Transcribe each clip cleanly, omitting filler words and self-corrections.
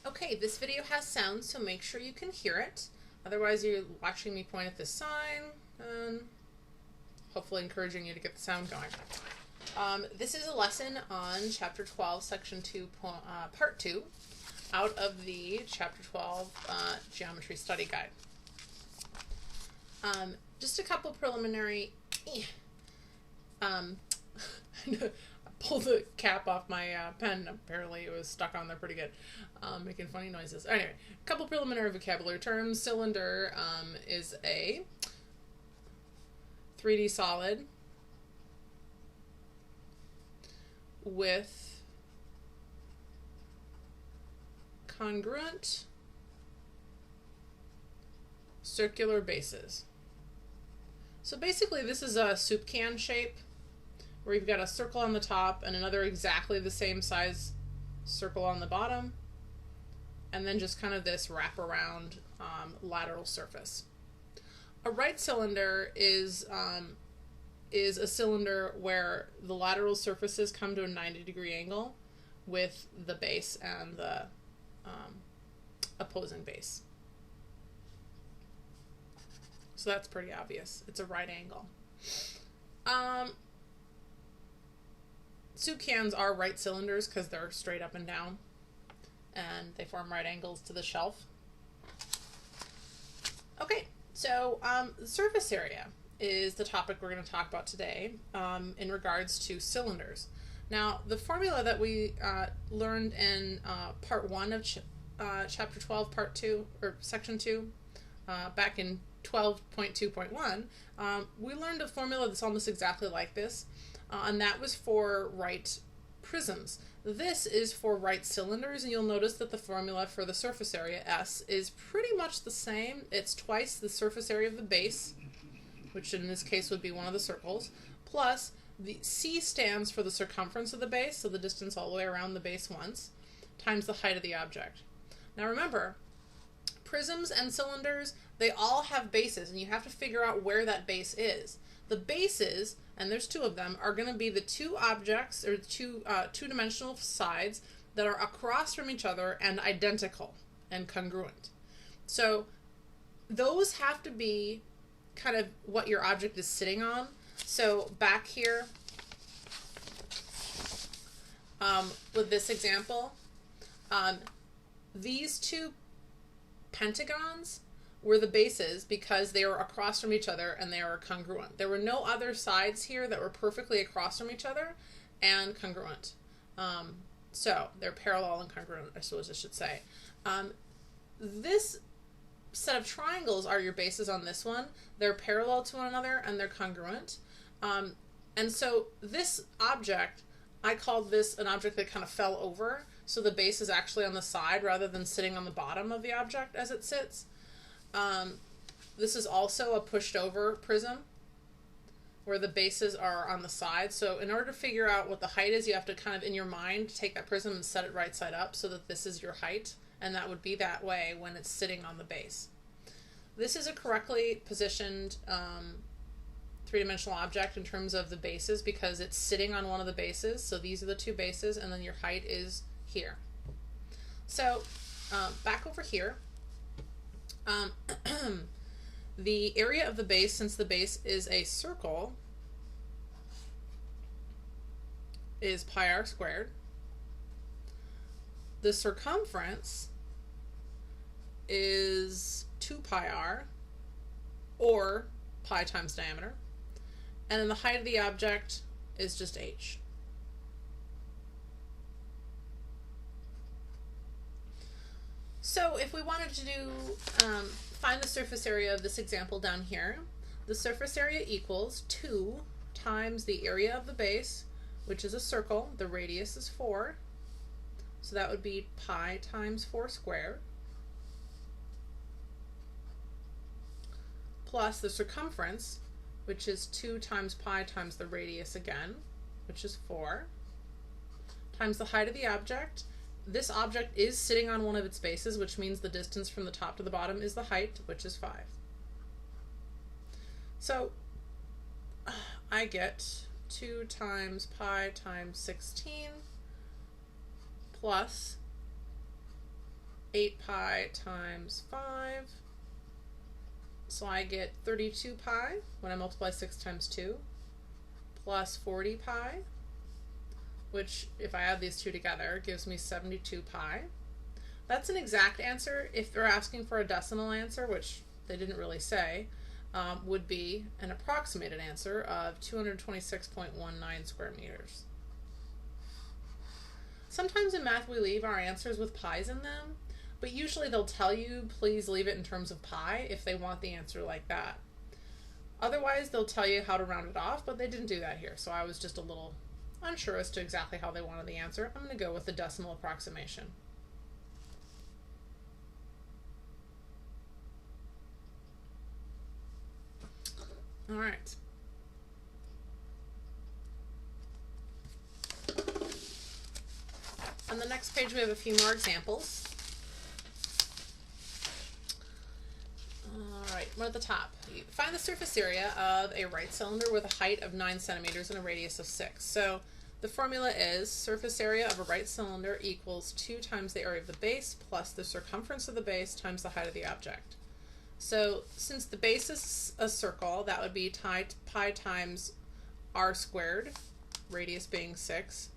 Okay, this video has sound, so make sure you can hear it. Otherwise, you're watching me point at this sign and hopefully encouraging you to get the sound going. This is a lesson on Chapter 12, Section 2, Part 2, out of the Chapter 12 Geometry Study Guide. Just a couple preliminary... pull the cap off my pen. Apparently it was stuck on there pretty good, making funny noises. Anyway, a couple preliminary vocabulary terms. Cylinder is a 3D solid with congruent circular bases. So basically this is a soup can shape, where you've got a circle on the top and another exactly the same size circle on the bottom, and then just kind of this wraparound lateral surface. A right cylinder is a cylinder where the lateral surfaces come to a 90-degree angle with the base and the opposing base. So that's pretty obvious. It's a right angle. Soup cans are right cylinders because they're straight up and down, and they form right angles to the shelf. Okay, so the surface area is the topic we're going to talk about today in regards to cylinders. Now, the formula that we learned in Part 1 of Chapter 12, Part 2, or Section 2, back in 12.2.1, we learned a formula that's almost exactly like this. And that was for right prisms. This is for right cylinders, and you'll notice that the formula for the surface area, S, is pretty much the same. It's twice the surface area of the base, which in this case would be one of the circles, plus the C stands for the circumference of the base, so the distance all the way around the base once, times the height of the object. Now remember, prisms and cylinders, they all have bases, and you have to figure out where that base is. The bases, and there's two of them, are going to be the two objects, or two-dimensional sides that are across from each other and identical and congruent. So those have to be kind of what your object is sitting on. So back here with this example, these two pentagons were the bases because they were across from each other and they were congruent. There were no other sides here that were perfectly across from each other and congruent. So they're parallel and congruent, I suppose I should say. This set of triangles are your bases on this one. They're parallel to one another and they're congruent. And so this object, I called this an object that kind of fell over. So the base is actually on the side rather than sitting on the bottom of the object as it sits. This is also a pushed over prism where the bases are on the side. So in order to figure out what the height is, you have to kind of in your mind take that prism and set it right side up so that this is your height, and that would be that way when it's sitting on the base. This is a correctly positioned three-dimensional object in terms of the bases because it's sitting on one of the bases. So these are the two bases, and then your height is here. So back over here, the area of the base, since the base is a circle, is pi r squared. The circumference is 2 pi r, or pi times diameter, and then the height of the object is just h. So if we wanted to do find the surface area of this example down here, the surface area equals 2 times the area of the base, which is a circle. The radius is 4, so that would be pi times 4 squared, plus the circumference, which is 2 times pi times the radius again, which is 4, times the height of the object. This object is sitting on one of its bases, which means the distance from the top to the bottom is the height, which is 5. So I get 2 times pi times 16 plus 8 pi times 5. So I get 32 pi when I multiply 6 times 2, plus 40 pi, which if I add these two together gives me 72 pi. That's an exact answer. If they're asking for a decimal answer, which they didn't really say, would be an approximated answer of 226.19 square meters. Sometimes in math we leave our answers with pi's in them, but usually they'll tell you please leave it in terms of pi if they want the answer like that. Otherwise they'll tell you how to round it off, but they didn't do that here, so I was just a little unsure as to exactly how they wanted the answer. I'm going to go with the decimal approximation. All right. On the next page we have a few more examples. All right, we're at the top. Find the surface area of a right cylinder with a height of 9 centimeters and a radius of 6. So the formula is surface area of a right cylinder equals 2 times the area of the base plus the circumference of the base times the height of the object. So since the base is a circle, that would be pi times r squared, radius being 6.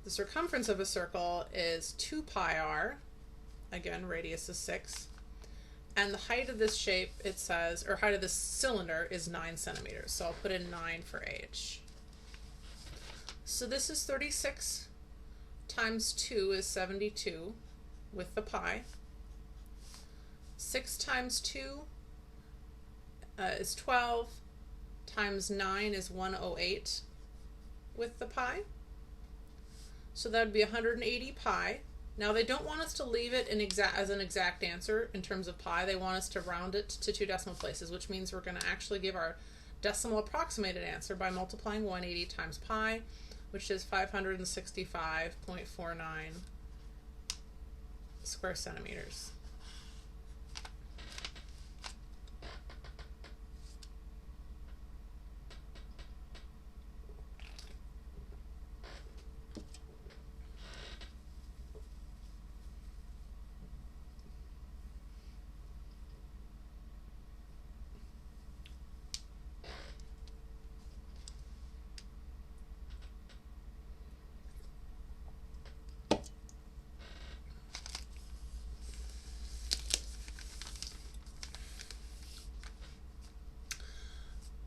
The circumference of a circle is 2 pi r, again radius is 6. And the height of this shape, it says, or height of this cylinder is 9 centimeters. So I'll put in 9 for h. So this is 36 times 2 is 72 with the pi. 6 times 2 is 12, times 9 is 108 with the pi. So that would be 180 pi. Now they don't want us to leave it as an exact answer in terms of pi. They want us to round it to 2 decimal places, which means we're going to actually give our decimal approximated answer by multiplying 180 times pi, which is 565.49 square centimeters.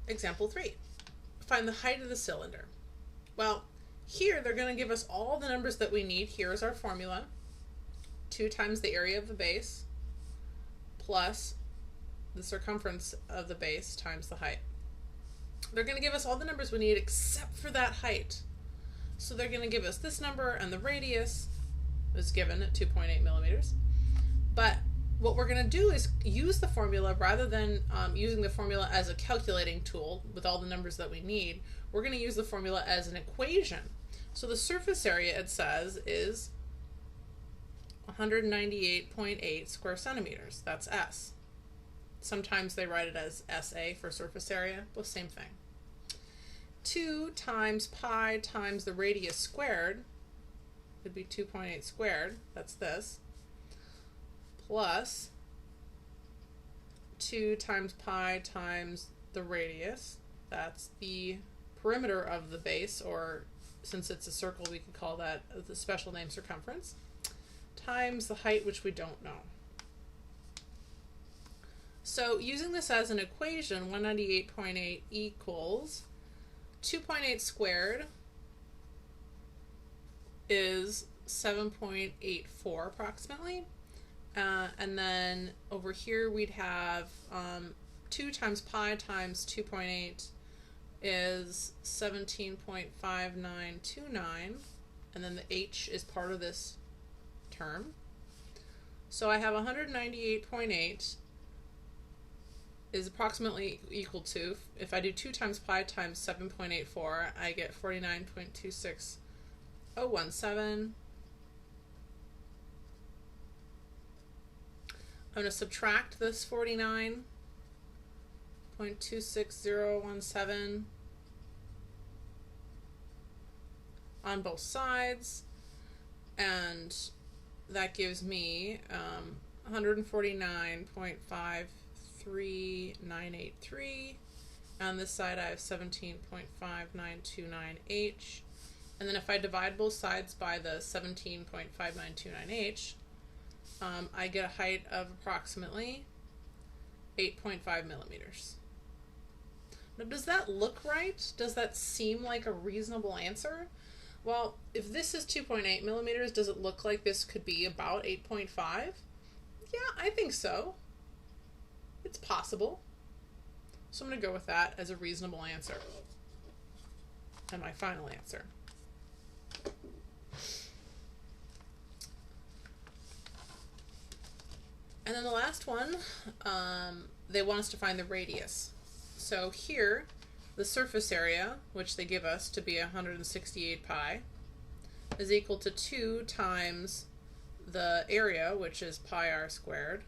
Example 3. Find the height of the cylinder. Well, here they're going to give us all the numbers that we need. Here is our formula. 2 times the area of the base plus the circumference of the base times the height. They're going to give us all the numbers we need except for that height. So they're going to give us this number, and the radius is given at 2.8 millimeters. But what we're going to do is use the formula rather than using the formula as a calculating tool with all the numbers that we need. We're going to use the formula as an equation. So the surface area, it says, is 198.8 square centimeters. That's S. Sometimes they write it as SA for surface area, but same thing. 2 times pi times the radius squared would be 2.8 squared. That's this. Plus 2 times pi times the radius, that's the perimeter of the base, or since it's a circle we could call that the special name circumference, times the height, which we don't know. So using this as an equation, 198.8 equals 2.8 squared is 7.84 approximately. And then over here we'd have 2 times pi times 2.8 is 17.5929, and then the h is part of this term. So I have 198.8 is approximately equal to, if I do 2 times pi times 7.84, I get 49.26017. I'm going to subtract this 49.26017 on both sides, and that gives me 149.53983. On this side I have 17.5929H. And then if I divide both sides by the 17.5929H, I get a height of approximately 8.5 millimeters. Now, does that look right? Does that seem like a reasonable answer? Well, if this is 2.8 millimeters, does it look like this could be about 8.5? Yeah, I think so. It's possible. So I'm going to go with that as a reasonable answer. And my final answer. And then the last one, they want us to find the radius. So here, the surface area, which they give us to be 168 pi, is equal to 2 times the area, which is pi r squared,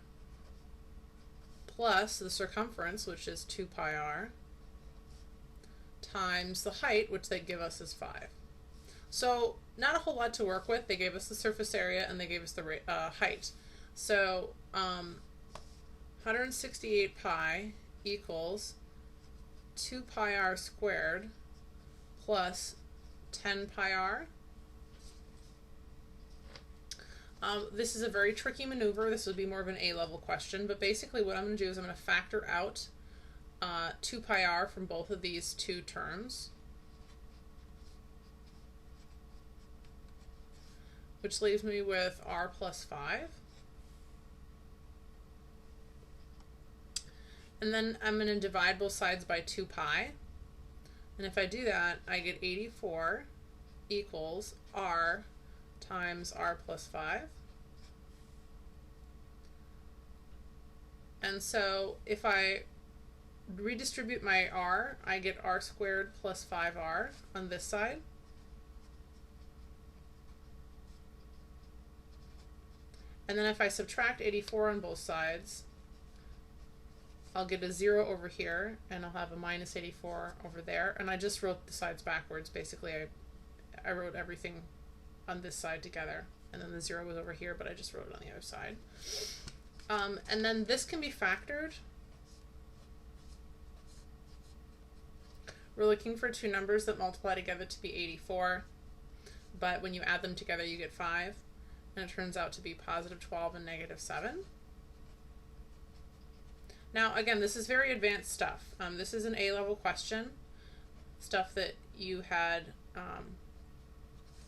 plus the circumference, which is 2 pi r, times the height, which they give us is 5. So not a whole lot to work with. They gave us the surface area and they gave us the height. So 168 pi equals 2 pi r squared plus 10 pi r. This is a very tricky maneuver. This would be more of an A-level question, but basically what I'm going to do is I'm going to factor out 2 pi r from both of these two terms, which leaves me with r plus 5. And then I'm going to divide both sides by 2 pi. And if I do that, I get 84 equals r times r plus 5. And so if I redistribute my r, I get r squared plus 5r on this side. And then if I subtract 84 on both sides, I'll get a 0 over here, and I'll have a minus 84 over there. And I just wrote the sides backwards. Basically, I wrote everything on this side together, and then the 0 was over here, but I just wrote it on the other side. And then this can be factored. We're looking for two numbers that multiply together to be 84, but when you add them together, you get 5, and it turns out to be positive 12 and negative 7. Now, again, this is very advanced stuff. This is an A-level question, stuff that you had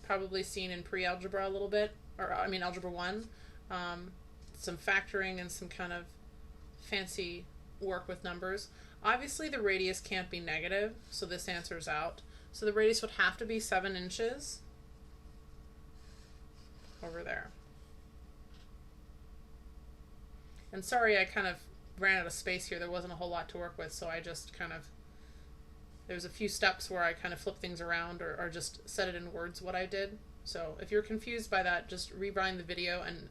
probably seen in pre-algebra a little bit, or I mean algebra 1. Some factoring and some kind of fancy work with numbers. Obviously, the radius can't be negative, so this answers out. So the radius would have to be 7 inches over there. And sorry, I kind of ran out of space here. There wasn't a whole lot to work with, so I just kind of, there's a few steps where I kind of flip things around or just said it in words what I did. So if you're confused by that, just rewind the video and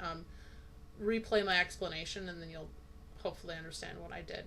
replay my explanation, and then you'll hopefully understand what I did.